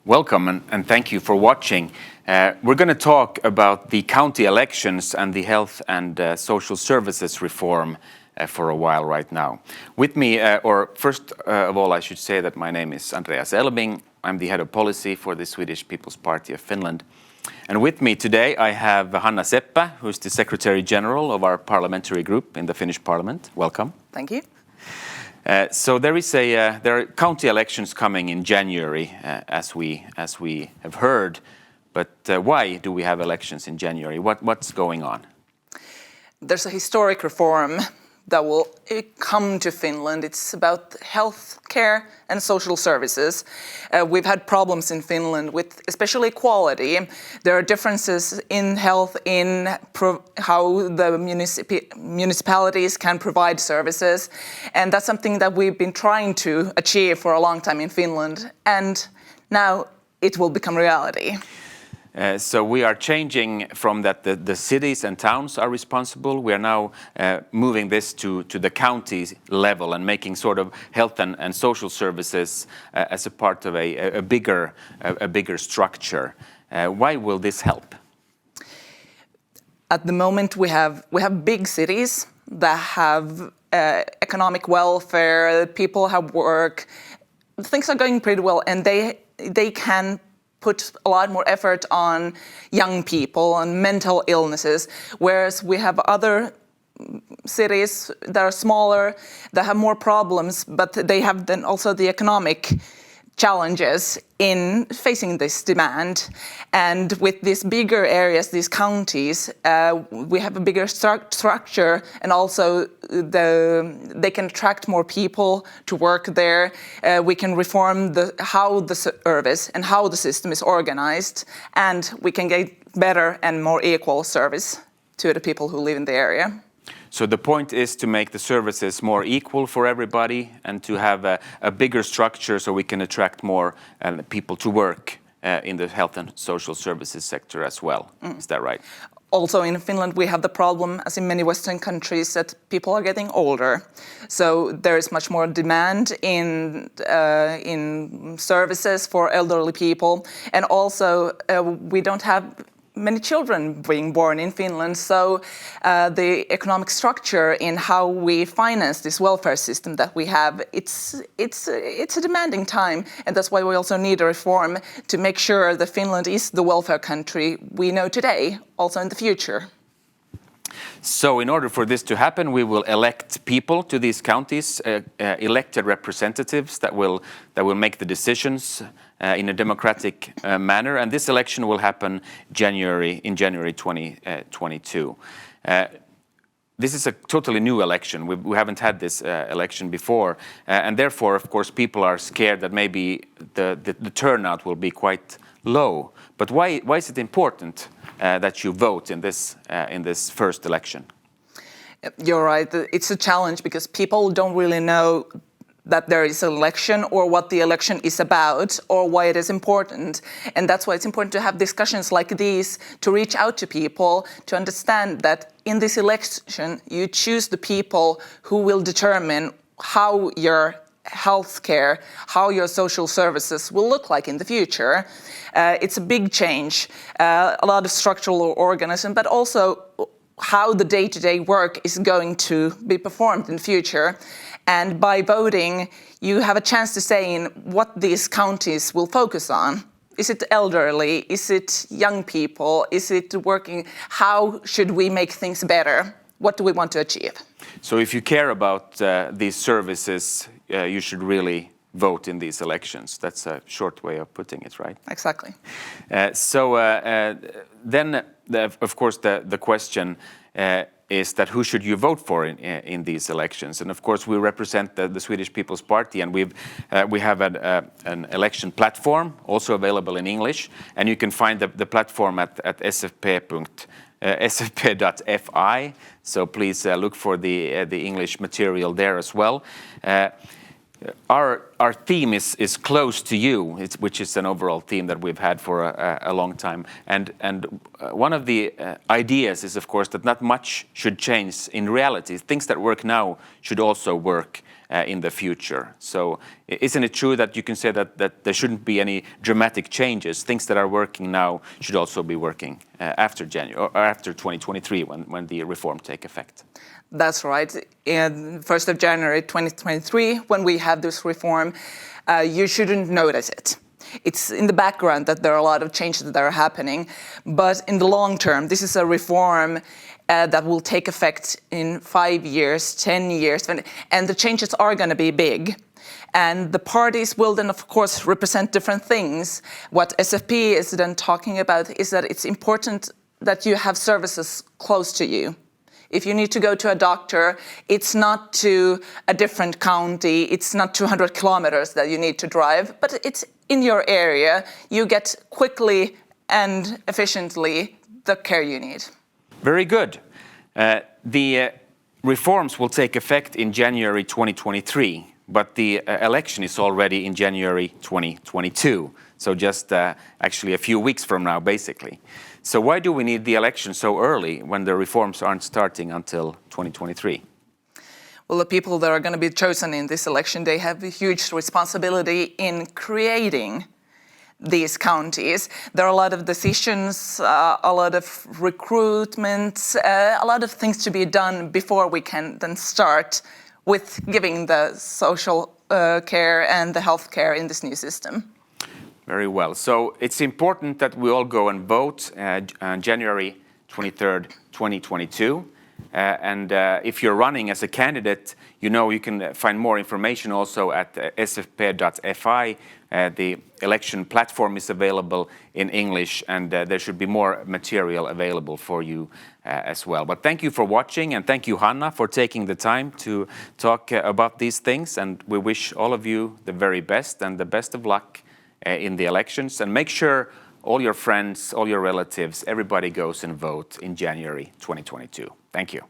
Welcome and thank you for watching. We're going to talk about the county elections and the health and social services reform for a while right now. With me, first of all, I should say that my name is Andreas Elbing. I'm the head of policy for the Swedish People's Party of Finland. And with me today, I have Hanna Seppä, who's the Secretary General of our parliamentary group in the Finnish Parliament. Welcome. Thank you. So there are county elections coming in January, as we have heard. But why do we have elections in January? What's going on? There's a historic reform that will come to Finland. It's about health care and social services. We've had problems in Finland with especially quality. There are differences in health in how the municipalities can provide services. And that's something that we've been trying to achieve for a long time in Finland. And now it will become reality. So we are changing from that the cities and towns are responsible. We are now moving this to the county level and making sort of health and social services as a part of a bigger structure. Why will this help? At the moment, we have big cities that have economic welfare. People have work. Things are going pretty well, and they can put a lot more effort on young people, on mental illnesses, whereas we have other cities that are smaller, that have more problems, but they have then also the economic challenges in facing this demand. And with these bigger areas, these counties, we have a bigger structure, and also they can attract more people to work there. We can reform how the service and how the system is organized, and we can get better and more equal service to the people who live in the area. So the point is to make the services more equal for everybody and to have a bigger structure so we can attract more people to work in the health and social services sector as well. Is that right? Also in Finland, we have the problem, as in many Western countries, that people are getting older. So there is much more demand in services for elderly people. And also we don't have many children being born in Finland, so the economic structure in how we finance this welfare system that we have, it's a demanding time, and that's why we also need a reform to make sure that Finland is the welfare country we know today, also in the future. So in order for this to happen, we will elect people to these counties, elected representatives that will make the decisions in a democratic manner. And this election will happen in January 2022. This is a totally new election. We haven't had this election before. And therefore, of course, people are scared that maybe the turnout will be quite low. But why is it important that you vote in this first election? You're right. It's a challenge because people don't really know that there is an election or what the election is about or why it is important. And that's why it's important to have discussions like these to reach out to people, to understand that in this election you choose the people who will determine how your healthcare, how your social services will look like in the future. It's a big change, a lot of structural organism, but also how the day-to-day work is going to be performed in the future. And by voting, you have a chance to say in what these counties will focus on. Is it elderly? Is it young people? Is it working? How should we make things better? What do we want to achieve? So if you care about these services, you should really vote in these elections. That's a short way of putting it, right? Exactly. Then, of course, the question is that who should you vote for in these elections? And of course, we represent the Swedish People's Party, and we have an election platform, also available in English, and you can find the platform at sfp.fi. So please look for the English material there as well. Our theme is close to you, which is an overall theme that we've had for a long time. And one of the ideas is, of course, that not much should change in reality. Things that work now should also work in the future. So isn't it true that you can say that there shouldn't be any dramatic changes? Things that are working now should also be working after January or after 2023 when the reform take effect? That's right. In 1st of January 2023, when we have this reform, you shouldn't notice it. It's in the background that there are a lot of changes that are happening, but in the long term, this is a reform that will take effect in 5 years, 10 years, and the changes are going to be big. And the parties will then, of course, represent different things. What SFP is then talking about is that it's important that you have services close to you. If you need to go to a doctor, it's not to a different county, it's not 200 kilometers that you need to drive, but it's in your area. You get quickly and efficiently the care you need. Very good. The reforms will take effect in January 2023, but the election is already in January 2022. So just actually a few weeks from now, basically. So why do we need the election so early when the reforms aren't starting until 2023? Well, the people that are going to be chosen in this election, they have a huge responsibility in creating these counties. There are a lot of decisions, a lot of recruitment, a lot of things to be done before we can then start with giving the social care and the health care in this new system. Very well. So it's important that we all go and vote on January 23rd, 2022. And if you're running as a candidate, you know you can find more information also at sfp.fi. The election platform is available in English, and there should be more material available for you as well. But thank you for watching, and thank you, Hanna, for taking the time to talk about these things. And we wish all of you the very best and the best of luck in the elections. And make sure all your friends, all your relatives, everybody goes and vote in January 2022. Thank you.